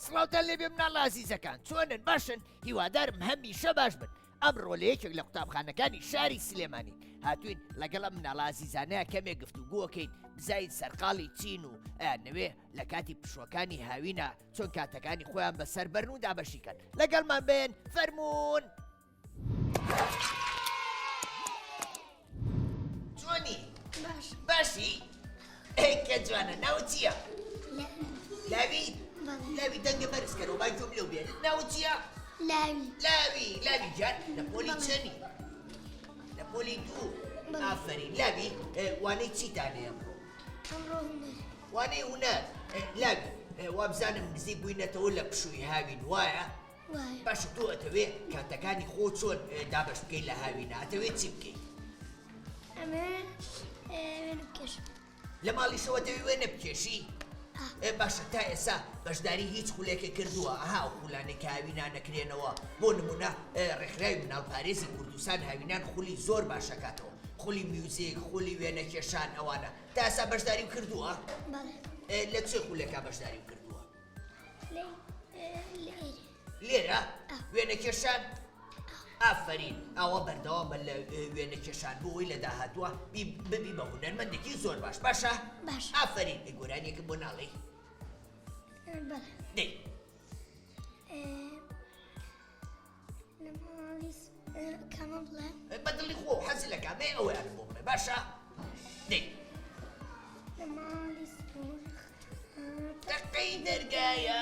سڵاوتان لێبێ مناڵە عەزیزەکان، چۆنن باشن؟ هیوادارم هەمیشە باش بن. ئەمڕۆ لە یەکێک لە قوتابخانەکانی شاری سلێمانی هاتوین لەگەڵ مناڵە عەزیزانەیە کەمێک گفتوگۆکەین بزاین سەرقاڵی چین و نەوێ لە کاتی پشوەکانی هاوینە چۆن کاتەکانی خۆیان بەسەر بەرن و دابەشیکەن. لەگەڵمان بێن فەرموون. چۆنی؟ باشی؟ کە جوانە، ناوت چییە؟ لاوی؟ لاوی دەنگە بەرزکەرەوە با گوێم لێو بێنن. ناوت چییە؟ لاوی جان لە پۆلی چەنی؟ لە پۆلی دوو. ئافرین. لاوی وانەی چیتانێ ئەمڕۆ؟ وانەی هونەر. لاوی وابزانم نزیک بووینەتەوە لە پشووی هاوین وایە؟ باشە تۆ ئەتەوێ کاتەکانی خۆ چۆن دابەش بکەی لە هاوینە؟ ئەتەوێت چی بکەی؟ لە ماڵیشەوە دەوێ وێنە بکێشی؟ باشە تا ئێستا بەشداری هیچ خولێکی کردووە؟ ئەها ئەو خولانەی کە هاوینان نەکرێنەوە بۆ نمونە ڕێکخراوی مناڵپارێزی کوردستان هاوینان خولی زۆر باشەکاتەوە، خولی میوزیک، خولی وێنەکێشان ئەوانە. تا ئێستا بەشداریم کردووە؟ لە چێ خولێکا بەشداریم کردووە؟ لێرە؟ وێنەکێشان؟ ئافرین. ئەوە بەردەوامە لە وێنەکێشان بۆی لە داهاتووە ببی بە هونەرمەندێکی زۆر باش. باشە؟ ئافرین. گۆرانیەکە بۆ ناڵێ؟ دەی بەدڵی خۆ حەزی لە کامێ ئەوەیان بۆ بڵێ. باشە؟ دەی تەقەی دەرگایە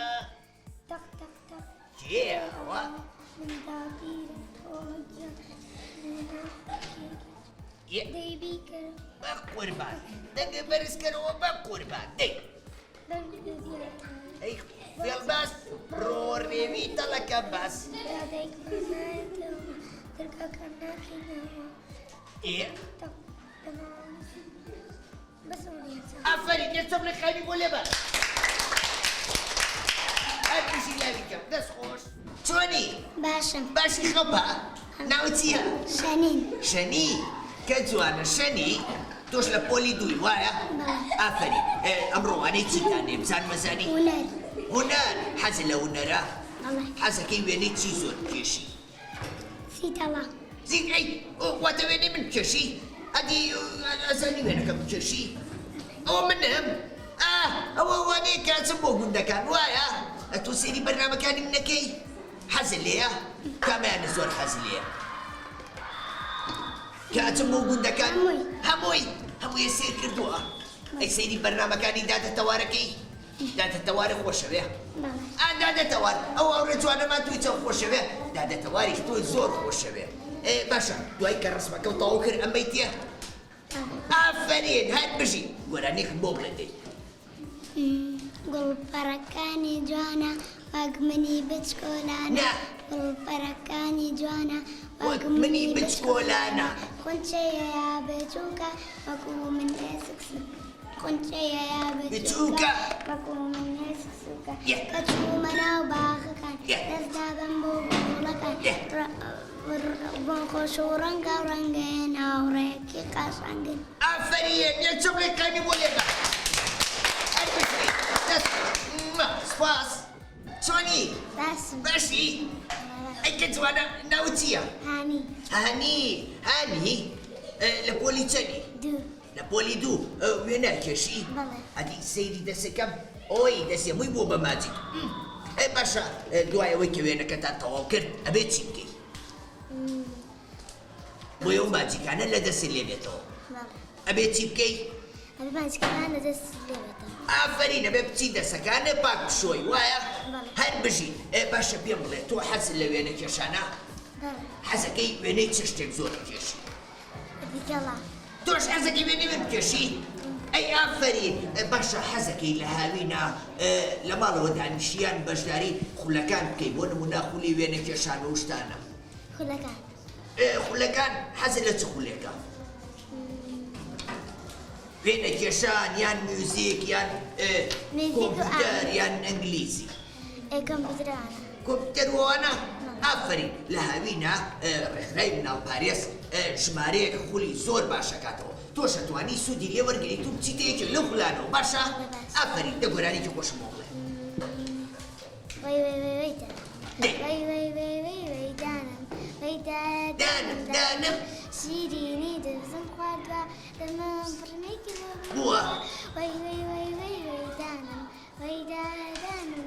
کێ ئەوە؟ بە قوربان دەنگە بەرزکەرەوە بە قوربان. دەی ئەی فێڵباس ڕۆڕێوی تەڵەکە باس. ئافرین. یە چۆم لە خانی بۆ لێبە هەرکشی لاوی کەم. دەست خۆش. چۆنی؟ باشم. باشی خەپە؟ ناوت چییە؟ شەنی. کە جوانە شەنی. تۆش لە پۆلی دووی وایە؟ ئافرین. ئەمڕۆوانەی چیتانێ بزان مەزانی؟ هونەر. حەزت لە هونەرە؟ حەزەکەی وێنەی چی زۆر بکێشی؟ زیتەڵە. ئەی واتە وێنەی من بکێشی؟ ئەدی ئەزانی وێنەکەم بکێشی؟ ئەوە منم؟ ئەوە وانەیە کاچم بۆ گوندەکان وایە؟ ئەتۆ سێری بەرنامەکانی من نەکەی؟ حەزت لێیە؟ کامیانە زۆر حەزت لێیە؟ کاچم بۆ گوندەکان؟ هەمووی سیر کردووە؟ ئەی سەیری بەرنامەکانی داتە تەوارەکەی؟ داتە تەوارە خۆشەوێ؟ دادەتەوار ئەو ڕێجوانەمان توی چەند خۆشەوێ دادەتەواریش تۆی زۆر خۆشەوێ باشە دوای کە ڕسمەکە و تەواو کرد ئەمەی تێ ئافرین هات بژی گۆرانێکم بۆ بڵێ گوڵپەڕەکانی جوانە وەک منی بچکۆلانە گوڵپەڕەکانی جوانە وەک منی بچکۆلانە خونچەیە یا بچووکە وەکو من ئێسکسم خونچەیە یا بچووکە وەکو من ئێسکسوکە کە چوومە ناو باخەکان دەستدا بەم بۆ گوڵەکان بۆ خۆش و ڕەنگە و ڕەنگەیە ناوڕێکی قاشانگن ئافرین یە چۆڵێکانی بۆ لێبە سپاس چۆنی باشی ئەی کە جوانە ناوت چییە هانی لە پۆلی چەندی لە پۆلی دوو وێنە کێشی ئەدی سەیری دەسەکەم ئۆی دەسێ مووی بۆ بە ماجیک باشە دوای ئەوەی کە وێنەکەتان تەواو کرد ئەبێت چی بکەیت بۆ ئەو ماجیکانە لە دەستت لێ بێتەوە ئەبێت چی بکەیت ئافرین ئەبێ بچی دەسەکانە پاک بشۆی وایە هەر بژی باشە پێم بڵێ تۆ حەزت لە وێنە کێشانە حەزەکەی وێنەی چ شتێک زۆر بکێشی تۆش حەزەکەی وێنەی من بکێشی ئەی ئافرین باشە حەزەکەی لە هاوینە لە ماڵەوە دانیشیان بەشداری خولەکان بکەی بۆ نمونە خولی وێنە کێشانە و شتانە خولەکان حەزت لە چ خولێکە وێنە کێشان یان میوزیک یان کۆمپیوتەر یان ئەنگلیزی کۆمپیوتەروانە ئافرین لە هاوینە ڕێکخراوی مناڵپارێز ژمارەیەکە خولی زۆر باشەکاتەوە تۆش ئەتوانی سوودی لێ وەرگریت و بچیتە یەکێک لەو خولانەوە باشە ئافرین دە گۆرانێکی خۆشم بۆ بڵێ دانم شیرینی دەبزم خواردوە دەمەم پڕمێکی بووە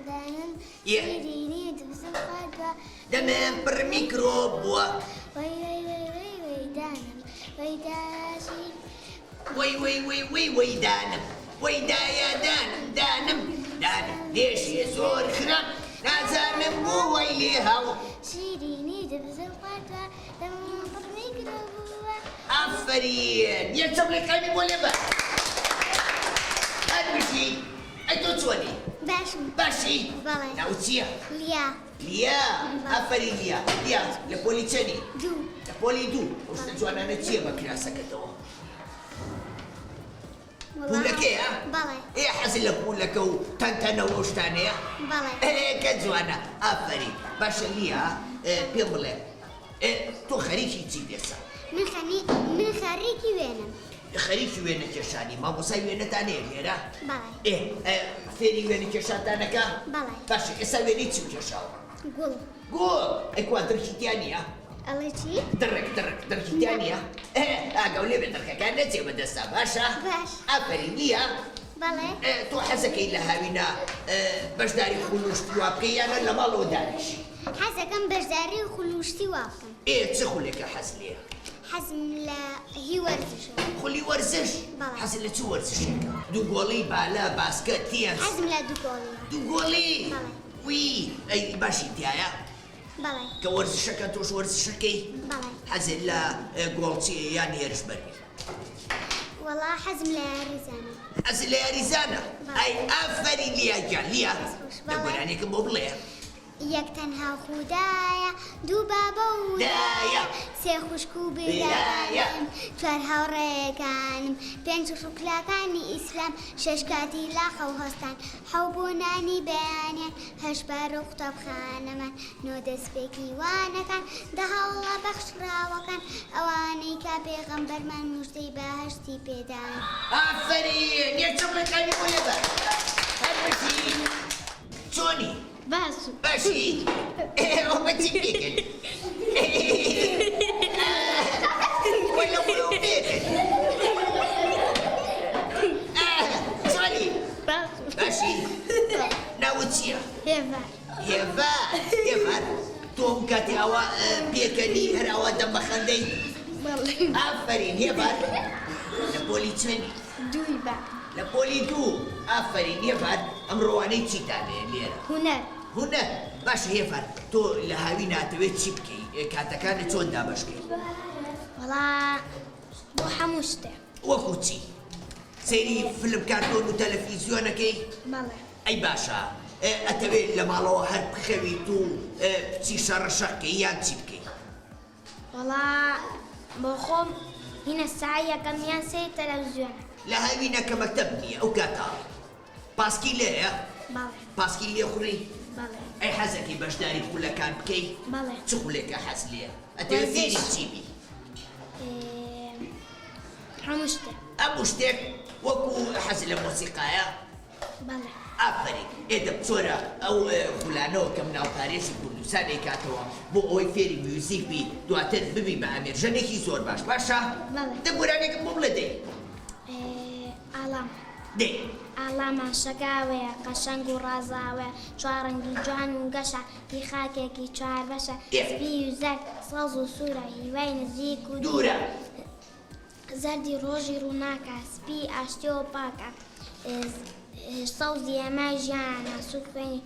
دانم شیرینی دەبزم خواردوە دەمەم پڕ میکرۆب بووە دانم دانم لێشێ زۆر خراپ نازانم بۆ وەی لێ هاو شیرینی دەبزم خواردوە دەمەم پڕ میکرۆب بووە ئافرین یەک چەمڵێکانی بۆ لێبە هەر بژی ئەی تۆ چۆنی باشی ناوت چییە لیا ئافرین لیا لە پۆلی چەندی لە پۆلی دوو ئەو شتە جوانانە چییە بە کراسەکەتەوە پولەکەیە حەزی لە پولەکە و تەنتەنەوە و شتانەیە کە جوانە ئافرین باشە لیا پێم بڵێ تۆ خەریکی چی دێسە من خەریکی وێنم خەریکی وێنە کێشانی مامۆسای وێنەتانەیە لێرە فێری وێنە کێشاتانەکە باشە ئێستا وێنەی چی کێشاوە گوڵ ئەیکوا دڕکیتیان نییە ئەڵێ چی؟ دڕکیتیان نییە ئاگەو لێ بێ دڕکەکان نەچێ بەدەستا باشە ئافرین نییە تۆ حەزەکەی لە هاوینە بەشداری خوڵوشتی وا بکەی یانە لە ماڵەوە دانیشی حەزەکەم بەشداری خوڵوشتی وا بکەم چ خولێکە حەز لێە حەزم لە هی وەرزشە خولی وەرزش حەزت لە چ وەرزشێکە دوو گۆڵی بالا باسکەت تێنس حەزم لە دوو گۆڵی وی ئەی باشی تایە کە وەرزشەکە تۆش وەرزشەکەی حەزت لە گۆڵچی یان هێرشبەری وەڵا حەزم لە یاریزانە حەزت لە یاریزانە ئەی ئافرین لیاگیان لیا دەگۆرانێکم بۆ بڵێ یەک تەنها خودایە دوو بابە و دایە سێ خوشک و برایەم چوار هاوڕێیەکانم پێنج ڕووکلاکانی ئیسلام شەش کاتی لاخە و هەستان حەو بۆ نانی بەیانیان هەش بارە و قوتابخانەمان نۆ دەستپێکی وانەکان دە هەوڵە بەخشراوەکان ئەوانەی کا پێغەمبەرمان موژدەی بەهەشتی پێدان ئافرین یەک چەمڵێکانی بۆ لێبەر هەر بژی چۆنی باشی ئەو بەچی پێکرد وەلە بڵۆ پێکرد چۆنی باشی ناوت چییە هێڤار تۆم کاتی ئەوە پێکەنی هەر ئەوە دەم بە خەندەی ئافرین هێڤار لە پۆلی چەندی لە پۆلی دوو ئافرین هێڤار ئەمڕۆوانەی چیتانەیە لێرە؟ هونەر باشە هێفان تۆ لە هاوی ناتەوێت چی بکەی کاتەکانت چۆن دابەشکەی؟ وەڵا بۆ هەموو شتێ وەکو چی؟ سەیری فیلم کارتۆن و تەلەڤیزیۆنەکەی؟ بەڵێ ئەی باشە ئەتەوێت لە ماڵەوە هەر بخەویت و بچی شەڕەشەکەی یان چی بکەی؟ وەڵا بۆ خۆم هینە سعی یەکەم یان سێ تەلەڤیزیۆنە لە هاوینەکە مەکتەب نییە ئەو کاتاڵی پاسکی لێیە؟ بەڵێ پاسکی لێ خوڕی؟ بەڵێ ئەی حەزەکەی بەشداری خولەکان بکەی؟ بەڵێ چ خولێکە حەز لێە؟ ئەتەوێت فێری چی بی؟ هەموو شتێ ئەموو شتێک وەکو حەز لە مۆسیقایە؟ بەڵێ ئافرین ئێدە بچۆرە ئەو خولانەوە کەم ناوپارێزی کوردستانی کاتەوە بۆ ئەوەی فێری میوزیک بی دواتر ببی بە ئامێرژەنێکی زۆر باش باشە؟ بەڵێ دەگۆرانێکم بۆ بڵێ دەی؟ ئاڵام دەی ئاڵامان شەگاوەیە قەشەنگ و ڕازاوە چوارڕەنگی جوان و گەشە هی خاکێکی چوار بەشە سپی و زەر سەڵز و سوورە هیوای نزیک و دوورە زەردی ڕۆژی ڕووناکە سپی ئاشتی و پاکە سەوزی ئەمای ژیانە سوود خوێنی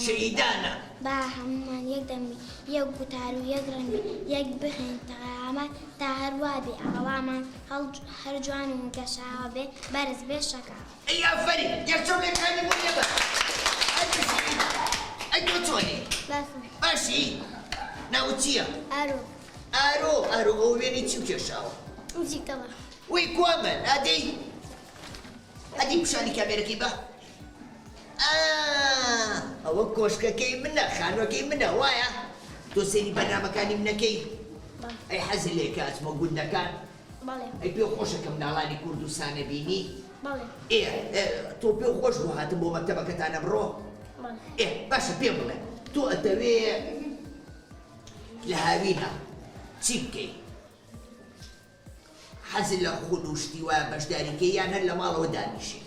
شەیدانە با هەمومان یەک دەمی یەک گوتار و یەک ڕەنگی یەک بخێن تەقامەت تا هەروە بێ ئاڵامان هەر جوان و گەشاوە بێ بەرز بێ شەکا ئەی ئافرین یەکچەڵێکانی بۆ لێبە ئەی تۆ چۆنی؟ باشی؟ ناوت چییە؟ ئارۆ ئارۆ ئەو وێنەی چی کێشاوە؟ جیکەڵە وەی کوامن ئادەی ئەدی پیشانی کامێرەکەی بە؟ ئەوە کۆشکەکەی منە خانووەکەی منە وایە؟ تۆ سەیری بەرنامەکانی منەکەی؟ ئەی حەزی لێ کە ئەچمە گوندەکان؟ بەڵێ ئەی پێ خۆشە کە مناڵانی کوردستانە بینی؟ بەڵێ تۆ پێ خۆش بوو هاتم بۆ مەکتەبەکەتان ئەمڕۆ؟ باشە پێم بڵێ تۆ ئەتەوێ لە هاوینە چی بکەی؟ حەزت لە خولوشتی وایە بەشداریکەی یان هەر لە ماڵەوە دانیشی؟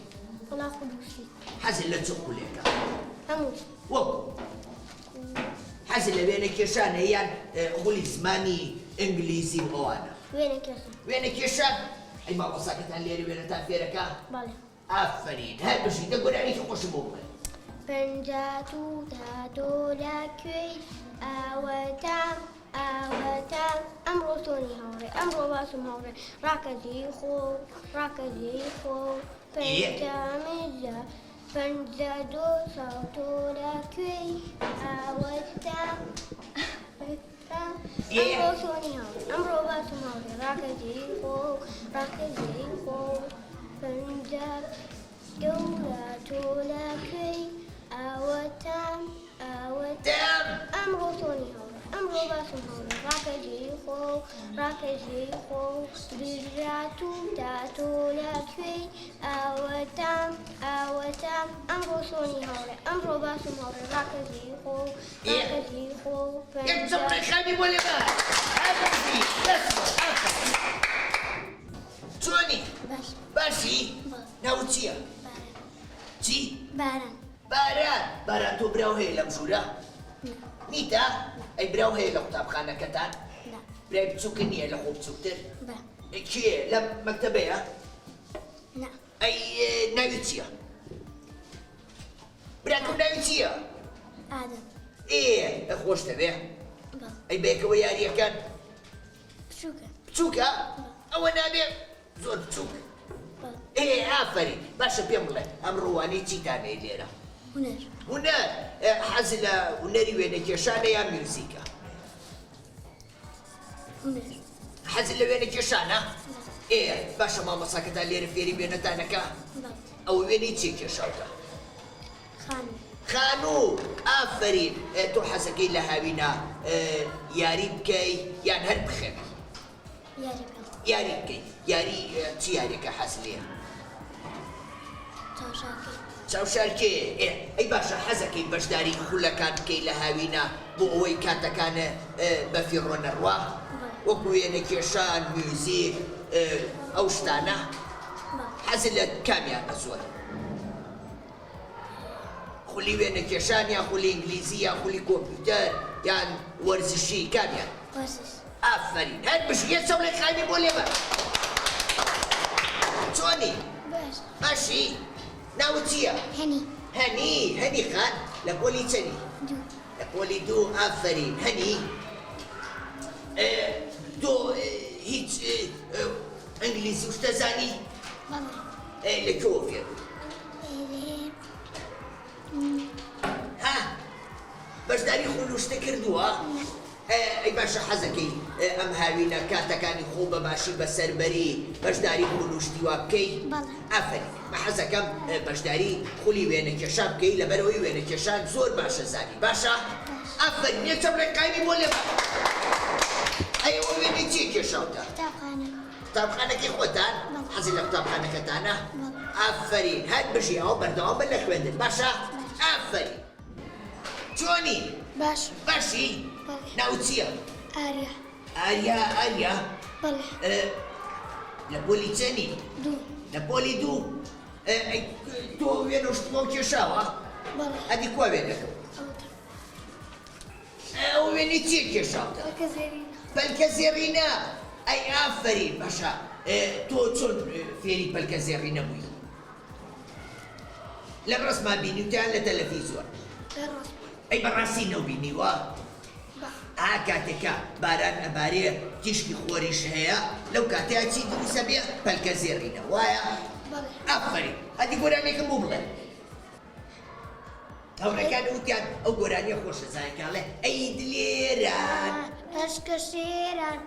وڵا خودوشی حەزت لە چ خولێکە؟ هەموو وەکو حەزت لە وێنە کێشانە یان خولی زمانی ئینگلیزی و ئەوانە؟ وێنە کێشە وێنە کێشان؟ ئەی مامۆستاکەتان لێرە وێنەتان فێرەکە؟ بەڵێ ئافرین هەر بژی دەگۆرانێکی خۆشم بۆ بڵێ پەنجات و تاتۆ لە کوێی ئاوەتان ئاوەتان ئەمڕۆ تۆنی هاوڕێ ئەمڕۆ باسم هاوڕێ ڕاکەجێی خۆ ڕاکەجێی خۆ پەنجامێجە پەنجە دۆ ساوتۆ لە کوێی ئاوەتان ئەمڕۆ تۆنی هاوڕێ ئەمڕۆ باسم هاوڕێ ڕاکەجێی خۆ ڕاکەجێی خۆ پەنجە گەورە تۆ لە کوێی ئاوەتان ئاوەتان ئەمڕۆ تۆنی هاوڕێ ئەمڕۆ باسم هاوڕێ ڕاکەجێی خۆ ڕاکەجێی خۆ بژات و داتۆ لە کوێی ئاوەتان ئاوەتان ئەمڕۆ تۆنی هاوڕێ ئەمڕۆ باسم هاوڕێ ڕاکەجێی خۆ ڕاکەجێی خۆ یەکچەڵێکانی بۆ لێبە چۆنی؟ باشی؟ ناوت چییە؟ چی؟ باران باران باران تۆ براو هەیە لەم ژوورە؟ نیتە؟ ئەی براو هەیە لە قوتابخانەکەتان؟ برای بچووکە نییە لە خۆ بچووکتر؟ کێ لەم مەکتەبەیە؟ ئەی ناوی چییە؟ براکەم ناوی چییە؟ ئادەم خۆش دەبێ؟ ئەی بەیەکەوە یاریەکەن؟ بچووکە بچووکە؟ ئەوە نابێ زۆر بچووک ئافرین باشە پێم بڵێ ئەمڕۆوانەی چیتانەیە لێرە؟ هونەر هونەر حەز لە هونەری وێنە کێشانە یان میوزیکە؟ هونەر حەز لە وێنە کێشانە؟ باشە مامۆستاکەتان لێرە فێری وێنەتانەکە؟ ئەوە وێنەی چی کێشاوتە؟ خانوو ئافرین تۆ حەزەکەی لە هاوینە یاری بکەی یان هەر بخەوی؟ یاری بکەی یاری چی یاریەکە حەز لێە؟ چاوشارکێ ئەی باشە حەزەکەی بەشداری خولەکان بکەی لە هاوینە بۆ ئەوەی کاتەکانە بەفی ڕۆنەڕوا وەکو وێنە کێشان میوزیک ئەو شتانە حەزت لە کامیانە زۆر؟ خولی وێنە کێشان یان خولی ئینگلیزی یان خولی کۆمپیوتەر یان وەرزشی کامیان؟ ئافرین هەر بژی یە چەوڵێکانی بۆ لێبە چۆنی؟ باشی؟ ناوت چییە؟ هني خان لبولي تاني دوو لبولي دو آفرين هني دو هيج انجليزي وش تزاني بەڵێ لكوفيا ها باش داري خلوش تكردوها اي باشا حزكي ام هاوينا كاتكاني خوبة باشي بسربري باش داري خلوش ديوابكي بەڵێ افري ما حزكم باش داري خلي وينك يا شابكي لبروي وينك يا شان زور باشا زاني باشا افري يكتب لك قايمي ولا ايوه وين تجيك يا شوطة قوتابخانە طابخانة كي خوتان حزي لك طابخانة كتانا افرين هاد بشي او بردوام بلك ويندن باشا افرين جوني باش باشي بەڵێ ناوتيا ئاریا آريا بەڵێ لبولي تاني دوو لبولي دو تو وين وشتمو كيشاوا بەڵێ هادي كوا وينك ئەوتە وين تيك كيشاوا بەکە زێرینە بالكازيرينا اي افرين باشا تو تون فيري بالكازيرينا بوي لبرس ما بيني وتعال لتلفزيون بەڕاست اي براسينا وبيني وا كاتكا باران أباري تشكي خوريش هيا لو كاتي أتي دروسة بيا بالكازيرينا وايا بەڵێ أفري هادي قراني كمبلة هونا كان أوتيان أو قراني خوش زاي قال أي دليران ئەشکە شێران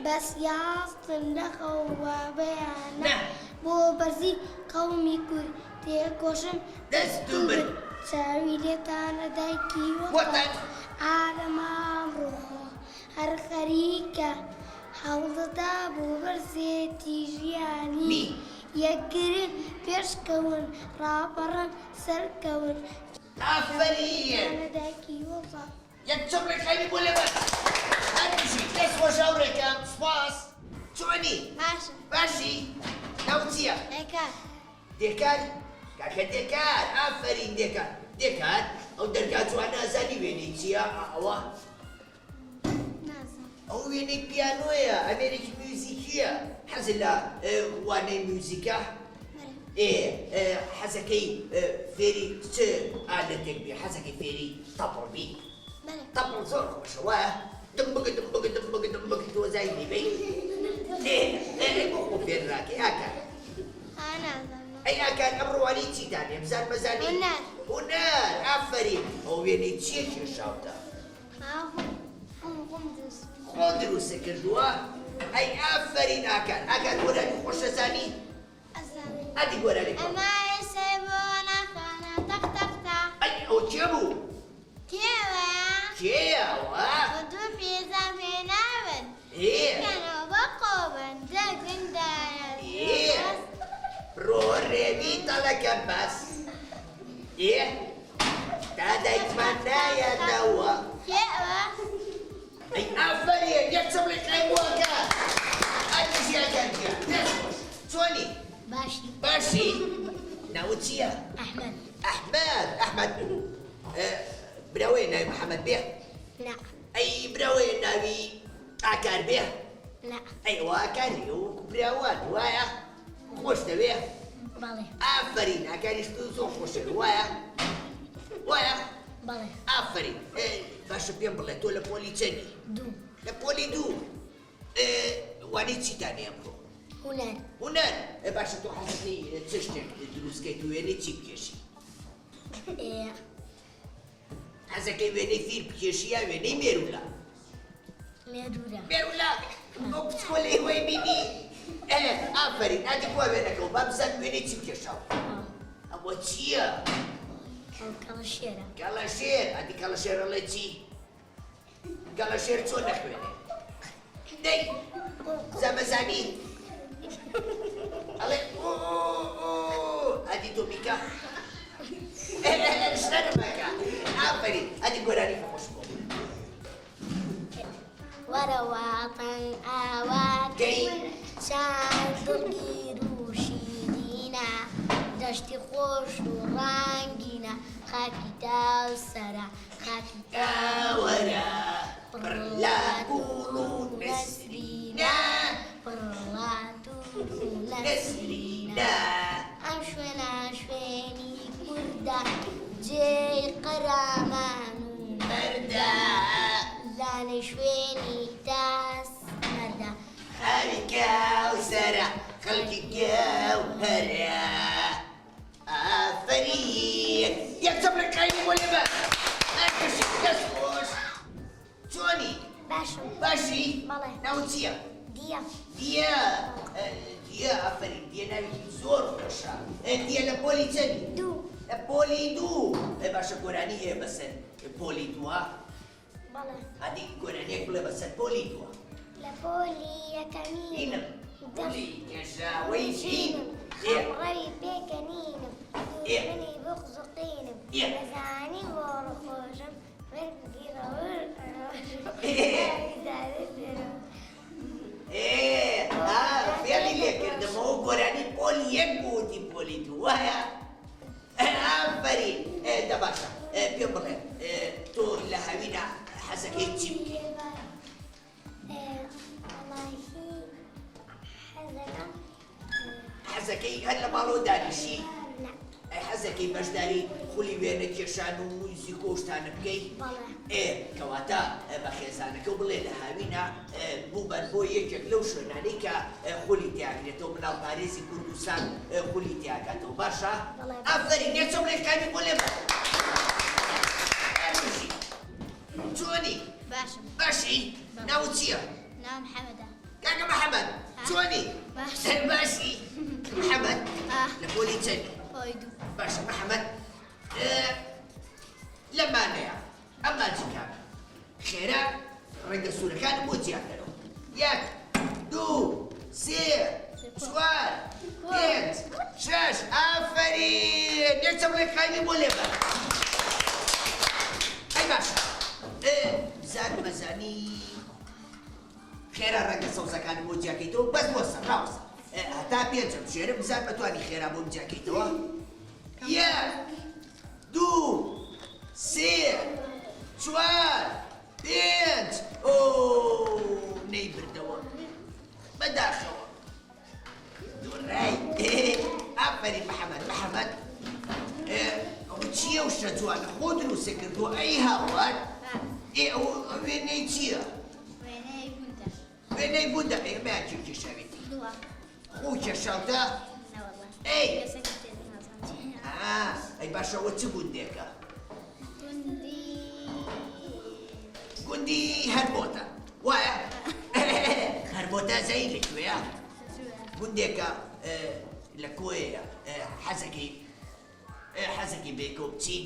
بەس یاستن لەخەوە بەیانە بۆ بەرزی قەومی کورد تێکۆشم دەستوو برد چاوی لێتانە دایکی وەتەن ئارەمان ڕۆخۆ هەر خەریکە هەوڵدەدا بۆ بەرزێتی ژیانی یەکگرن پێشکەون ڕاپەڕن سەرکەون أفرين دایکی وەڵا يكتب لك هاي ولا بس أمشي ليش وشاورك سباس شوني باشە ماشي نوتيا ئەکار ديكار كاكا ديكار آفرين ديكار أو درجات وانا زاني ويني تيا أوا نازم أو ويني بيانويا أمريكي ميوزيكية حزلا وانا ميوزيكا إيه حزكي فيري ت آلتك بي حزكي فيري طبر بي بەڵێ طبر زور شواه دمبك تو زايني بي إيه مخو فين راكي أكا نازم أي أكان أمرو علي تي تاني مزان مزاني ونار آفرين أو ويني تشيك الشاوطة خضرو سكردوا أي آفرين أكان وراني خوش زاني أدي وراني ئەما ئێسێبۆنە خانە تەختەختە أي أو تشابو کێوە كيا دوو پێزە پێناون إيه کەنەوە بە قۆبن دەگندایە إيه رو ريبي طلق بس إيه تادا يتمنى يا دوا کێوە أي آفرين يكتب لك أي موكا أدي زيادة تسمش سوني باشی باشي ناوتيا ئەحمەد أحمد براوي ناوي محمد بيه لا أي براوي ناوي أكار بيه لا أيوة أكاري براوان وايا خوش بيه بەڵێ آفرين أكاري ستوزو خوش وايا بەڵێ آفرين باشا بيان بالله تو لبولي تاني دوو لبولي دو واني تشي تاني أمرو هونەر هناك باشا تو حسني تشتك دروس كيتو يعني تشي بكيشي حسكي ويني فير بكيشيا ويني ميرولا ميرولا بتقولي هو يميني آفرين هذيك هو بينك وبابزن ويني تشي بكيشاو أبو تشيا کەڵەشێرە كالاشير هذيك كالاشير الله تشي كالاشير تو نخويني دي زمزاني الله هذه توميكا شنو مكا آفرين هذه قراني في خشبو وەرە واتەن ئاواتەی چان دڵگی ڕووشیدینە دەشتی خۆش و ڕانگینە خاکی تاو سەرە خاکی كاورا برلا كولو نسرينا پڕڵات و نسرينا ئەم شوێنە شوێنی کوردە جوانە شوێنی داس نەدا خاوی کاوسەرە خەڵکی گەوهەرە ئافەرین یەکچەم لە کاینی بۆ لێبەر ئەرکەشی دەست خۆش چۆنی باشم باشی بەڵێ ناوت چییە دیە دیە دیە ئافەرین دیە ناوێکی زۆر خۆشە دیە لە پۆلی چەندی دوو لە پۆلی دوو باشە گۆرانی هەیە بەسەر پۆلی دووە بەڵێ هەدی گۆرانیەک بڵێ بەسەر پۆلی دووە لە پۆلی یەکەمینم اینم پۆلی کێشاوەی ژینم خەمڕەوی پێکەنینم دوژمنی بقزقینم ئێ. بەزانی گۆڕ خۆشم فێڵی لێکردمەوە گۆرانی پۆلی یەک بووتی پۆلی دووەیە ئافەرین دە باشە پێم بڵێ تۆ لە هەوینە حەزەکەی چی بکەی حەزەکەی هەر لە ماڵەوە دانیشی حەزەکەی بەشداری خولی وێنە کێشان و موزیک و شتانە بکەی کەواتە بە خێزانەکە بڵێ لە هاوینە بووبەر بۆ یەکێک لەو شوێنانەی کە خولی تیاگرێتەوە مناڵ پارێزی کوردستان خولی تیاگاتەوە باشە ئافەرین یەکچەم لێکانی بۆ لێبەر چۆنی باشم باشی ناوت چییە ناو محەممەدە کاکە محەممەد چۆنی باشی محەممەد لە پۆلی چەندی پۆی دوو باشە محەممەد لەمانەیە ئەمما جیکار خێرا ڕێگە سوورەکانم بۆ جیاکەرەوە یەک دوو سێ چوار پێنج شەش ئافەرین یەکچەم لێکانی بۆ لێبەر ئەی باشە بزان مەزانی خێرا ڕێگە سەوزەکانم بۆ جیاکەیتەوە بەس بۆ سەرڕاوسە هەتا پێنجم ژێرە بزان بەتوانی خێرا بۆم جیاکەیتەوە یەک دوو سێ چوار پێنج نەی بردەوە بەداخەوە دووڕای ئافەرین محەممەد چییە و شە جوانە خۆ دروستە کردووە ئەی هاوار ئەو وێنەی چییە وێنەی بوونتە وێنەی بووندا ئێمەیان چی کێشاوێتی دووە خۆ کێشاوتە نەوەڵە ئەی کەسێکی تێ نازانم ئەی باشەوە چ بوندێکە گوندی هەربۆتە وایە هەربۆتە زەی لەکوێیە گوندێکە لە کۆیەیە حەزەکەی بێکۆ بچین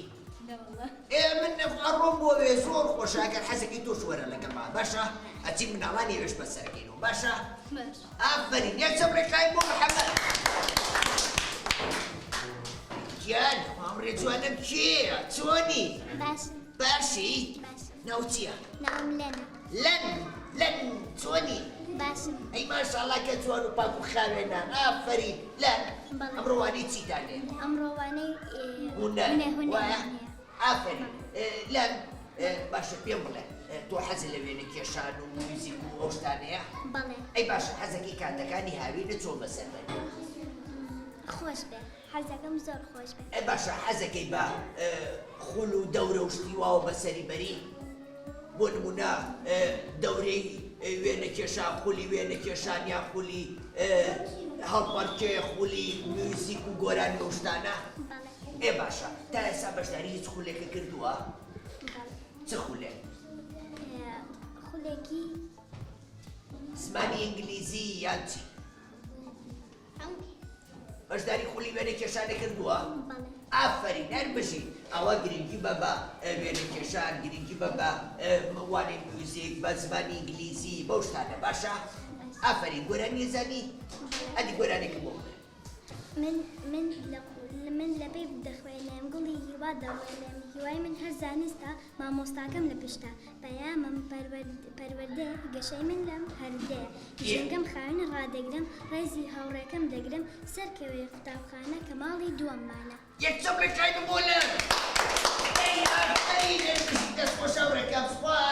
من ئەڕۆم بۆ وێ زۆر خۆشاکەر حەزەکەی تۆش وەرە لەگەڵما باشە ئەچین مناڵانی وێش بەسەرگەینەوە باشە ئافەرین یەکچەم ڕێکایی بۆ محەممەد گیان مامڕێ جوانم کێیە چۆنی باشم باشی باشم ناو چییە ناوم لەنە لەن چۆنی باشم ئەی ماشاءڵڵا کە جوان و پاک و خاوێنە ئافەرین لەن بەڵێ. ئەمڕۆوانی چیتانێ ئەمڕۆوانەی هونەر وایە ئافەرین لەن باشە پێم بڵێ تۆ حەزی لە وێنە کێشان و موزیک و ئەو شتانەیە بەڵێ ئەی باشە حەزەکەی کاتەکانی هاوینە چۆن بەسەر بەری خۆش بێ حەزەکەم زۆر خۆش بێ ئەی باشە حەزەکەی بە خول و دەورە و شتی واوە بەسەری بەری بۆ نمونە دەورەی وێنە کێشان خولی وێنە کێشان یا خولی هەڵپەرکێ خولی موزیک و گۆرانی ئەو شتانە ئێ باشە تا ئێستا بەشداری هیچ خولێکە کردووە چ خولێک خولێکی زمانی ئینگلیزی یان چی بەشداری خولی وێنە کێشانە کردووە ئافەرین هەربژی ئەوە گرنگی بە بە وێنە کێشان گرنگی بە بە وانەی موزیک بە زمانی ئینگلیزی بەو شتانە باشە ئافەرین گۆرانی زانی ئەدی گۆرانێکی بۆ من لە پێی دەخوێنێم گوڵی هیوا دەڵێنێم هیوای من هەر زانستە مامۆستاکەم لە پشتە پەیامم پەروەردە گەشەی من لەم هەردێ ژنگەم خاوێنە ڕادەگرم ڕێزی هاوڕێکەم دەگرم سەرکەوێ قوتابخانە کە ماڵی دووەممانە یەکچەم لەکای بۆ لەن ئەی ئافەرین دەست خۆش هاوڕێکەم سوپاس